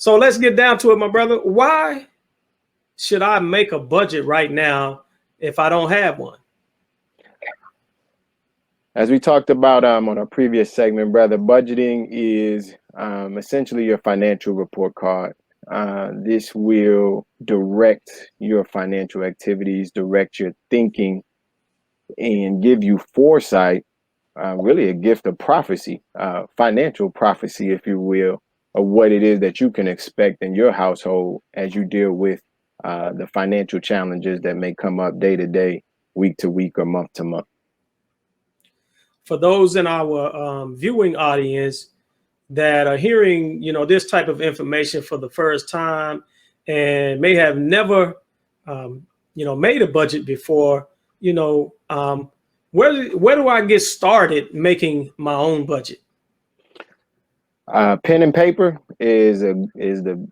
So let's get down to it, my brother. Why should I make a budget right now if I don't have one? As we talked about on our previous segment, brother, budgeting is essentially your financial report card. This will direct your financial activities, direct your thinking, and give you foresight, really a gift of prophecy, financial prophecy, if you will, of what it is that you can expect in your household as you deal with the financial challenges that may come up day to day, week to week, or month to month. For those in our viewing audience that are hearing, this type of information for the first time and may have never, made a budget before, where do I get started making my own budget? Pen and paper is the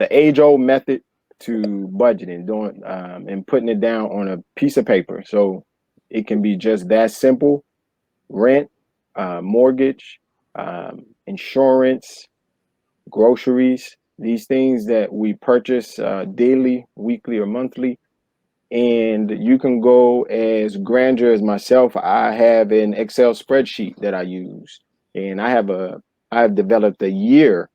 age-old method to budgeting, doing and putting it down on a piece of paper. So it can be just that simple: rent, mortgage, insurance, groceries, these things that we purchase daily, weekly, or monthly. And you can go as grandeur as myself. I have an Excel spreadsheet that I use, and I have developed a year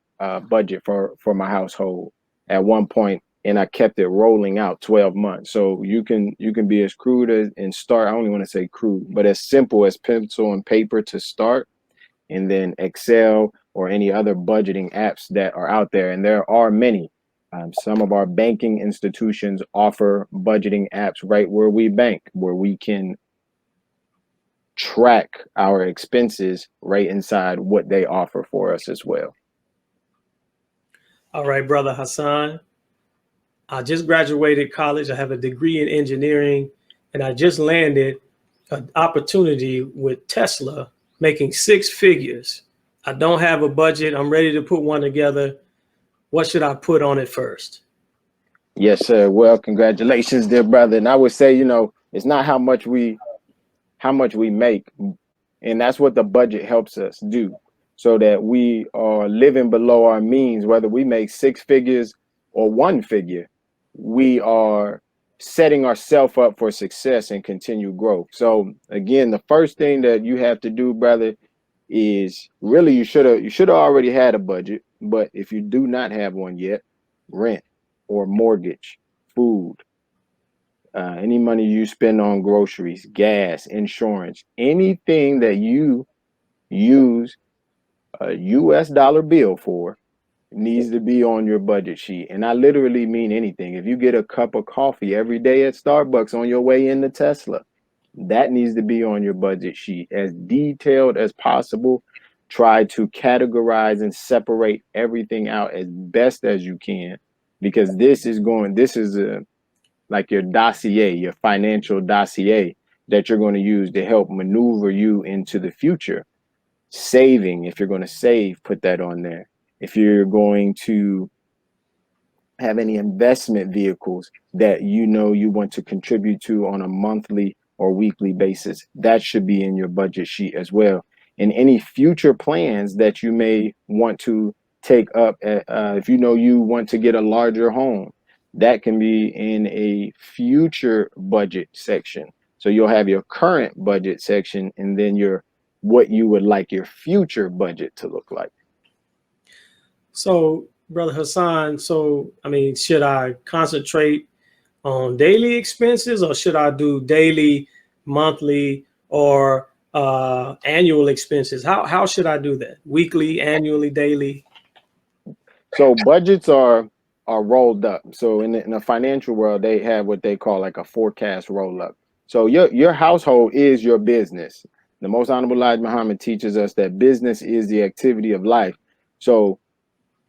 budget for my household at one point, and I kept it rolling out 12 months. So you can be as crude as and start. I only want to say crude, but as simple as pencil and paper to start, and then Excel or any other budgeting apps that are out there, and there are many. Some of our banking institutions offer budgeting apps right where we bank, where we can track our expenses right inside what they offer for us as well. All right, brother Hassan. I just graduated college. I have a degree in engineering, and I just landed an opportunity with Tesla making 6 figures. I don't have a budget. I'm ready to put one together. What should I put on it first? Yes, sir. Well, congratulations, dear brother. And I would say, it's not how much we make, and that's what the budget helps us do, so that we are living below our means, whether we make 6 figures or 1 figure. We are setting ourselves up for success and continued growth. So again, the first thing that you have to do, brother, is really you should have already had a budget, but if you do not have one yet, rent or mortgage, food, any money you spend on groceries, gas, insurance, anything that you use a US dollar bill for needs to be on your budget sheet. And I literally mean anything. If you get a cup of coffee every day at Starbucks on your way into Tesla, that needs to be on your budget sheet as detailed as possible. Try to categorize and separate everything out as best as you can, because this is like your dossier, your financial dossier that you're going to use to help maneuver you into the future. Saving, if you're going to save, put that on there. If you're going to have any investment vehicles that you want to contribute to on a monthly or weekly basis, that should be in your budget sheet as well. And any future plans that you may want to take up, if you want to get a larger home, that can be in a future budget section. So you'll have your current budget section, and then what you would like your future budget to look like. So, Brother Hassan, should I concentrate on daily expenses, or should I do daily, monthly, or annual expenses? How should I do that? Weekly, annually, daily? So budgets are rolled up. So in the financial world, they have what they call like a forecast roll up. So your household is your business. The Most Honorable Elijah Muhammad teaches us that business is the activity of life. So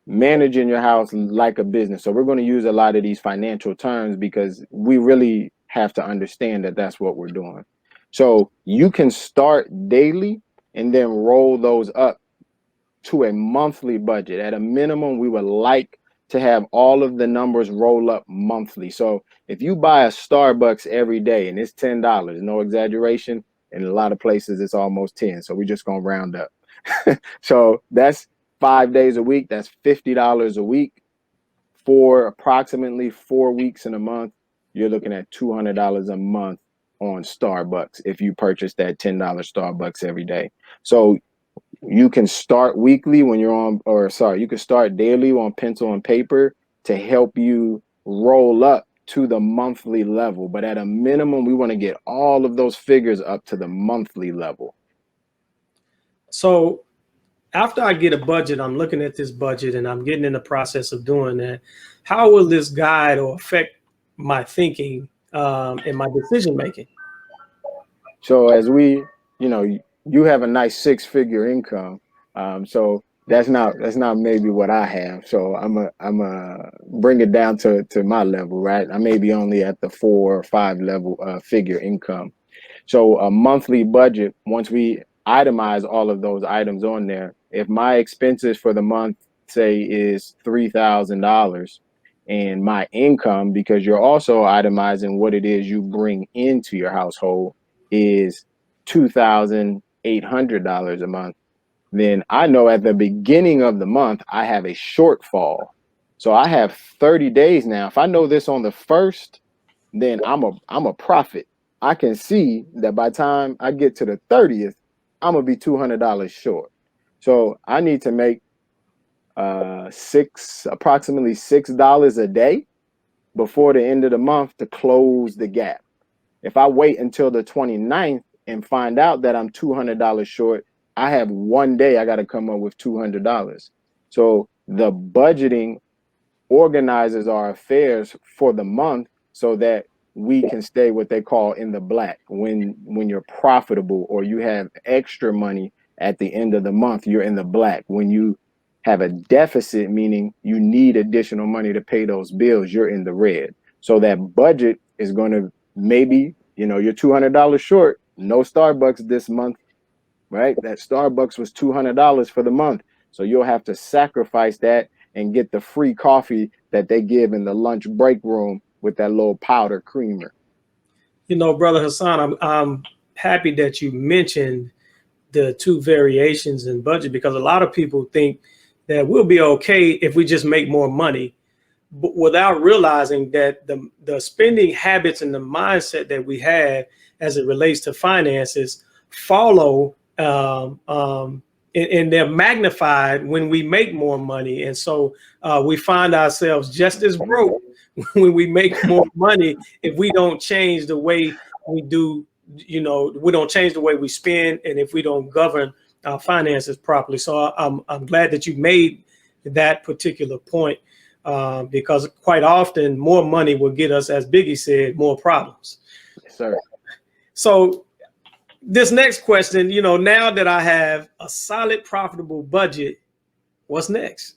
managing your house like a business. So we're going to use a lot of these financial terms because we really have to understand that that's what we're doing. So you can start daily and then roll those up to a monthly budget. At a minimum, we would like to have all of the numbers roll up monthly. So if you buy a Starbucks every day and it's $10, no exaggeration, in a lot of places it's almost 10. So we're just going to round up. So that's 5 days a week, that's $50 a week. For approximately 4 weeks in a month, you're looking at $200 a month on Starbucks if you purchase that $10 Starbucks every day. So you can start weekly when you're on, or sorry, you can start daily on pencil and paper to help you roll up to the monthly level. But at a minimum, we want to get all of those figures up to the monthly level. So after I get a budget, I'm looking at this budget and I'm getting in the process of doing that. How will this guide or affect my thinking and my decision making? So as we, you have a nice 6-figure income. So that's not maybe what I have. So I'm a bring it down to my level, right? I may be only at the 4 or 5 level figure income. So a monthly budget, once we itemize all of those items on there, if my expenses for the month, say, is $3,000, and my income, because you're also itemizing what it is you bring into your household, is $2,800 a month, then I know at the beginning of the month, I have a shortfall. So I have 30 days now. If I know this on the first, then I'm a profit. I can see that by the time I get to the 30th, I'm gonna be $200 short. So I need to make approximately $6 a day before the end of the month to close the gap. If I wait until the 29th and find out that I'm $200 short, I have one day I got to come up with $200. So the budgeting organizes our affairs for the month so that we can stay what they call in the black. When you're profitable or you have extra money at the end of the month, you're in the black. When you have a deficit, meaning you need additional money to pay those bills, you're in the red. So that budget is going to, maybe, you're $200 short, no Starbucks this month, right? That Starbucks was $200 for the month. So you'll have to sacrifice that and get the free coffee that they give in the lunch break room with that little powder creamer. Brother Hassan, I'm happy that you mentioned the 2 variations in budget, because a lot of people think that we'll be okay if we just make more money, but without realizing that the spending habits and the mindset that we have as it relates to finances follow and they're magnified when we make more money. And so we find ourselves just as broke when we make more money if we don't change the way we do, we don't change the way we spend, and if we don't govern our finances properly. So I'm glad that you made that particular point, because quite often more money will get us, as Biggie said, more problems. Yes, sir. So this next question, now that I have a solid, profitable budget, what's next?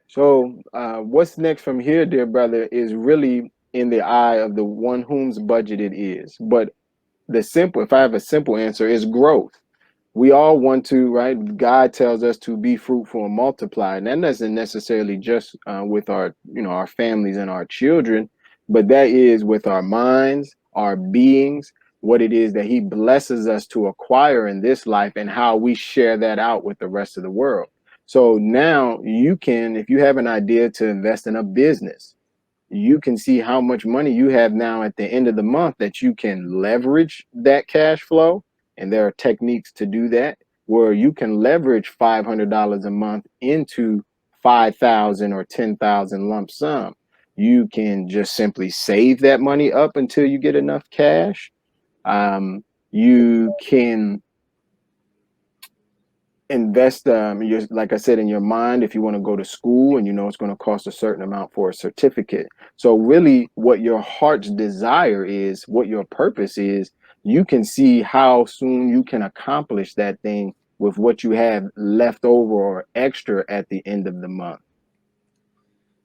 So what's next from here, dear brother, is really in the eye of the one whom's budget it is. But if I have a simple answer, is growth. We all want to, right? God tells us to be fruitful and multiply, and that doesn't necessarily just with our, our families and our children, but that is with our minds, our beings, what it is that He blesses us to acquire in this life, and how we share that out with the rest of the world. So now you can, if you have an idea to invest in a business, you can see how much money you have now at the end of the month that you can leverage that cash flow. And there are techniques to do that, where you can leverage $500 a month into 5,000 or 10,000 lump sum. You can just simply save that money up until you get enough cash. You can invest, like I said, in your mind, if you want to go to school and it's going to cost a certain amount for a certificate. So really what your heart's desire is, what your purpose is, you can see how soon you can accomplish that thing with what you have left over or extra at the end of the month.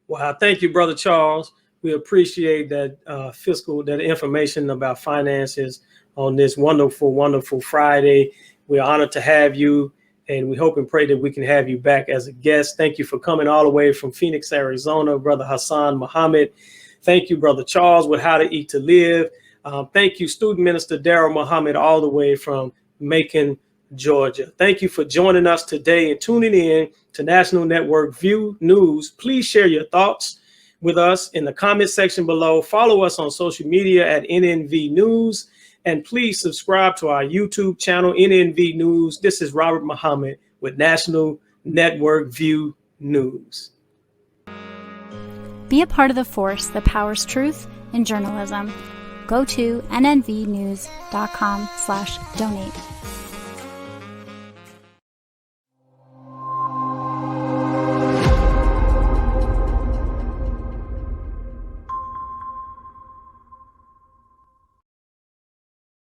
Wow, thank you, Brother Charles. We appreciate that that information about finances on this wonderful, wonderful Friday. We're honored to have you, and we hope and pray that we can have you back as a guest. Thank you for coming all the way from Phoenix, Arizona, Brother Hassan Muhammad. Thank you, Brother Charles, with How to Eat to Live. Thank you, Student Minister Darrell Muhammad, all the way from Macon, Georgia. Thank you for joining us today and tuning in to National Network View News. Please share your thoughts with us in the comment section below. Follow us on social media at NNV News, and please subscribe to our YouTube channel, NNV News. This is Robert Muhammad with National Network View News. Be a part of the force that powers truth in journalism. Go to nnvnews.com/donate.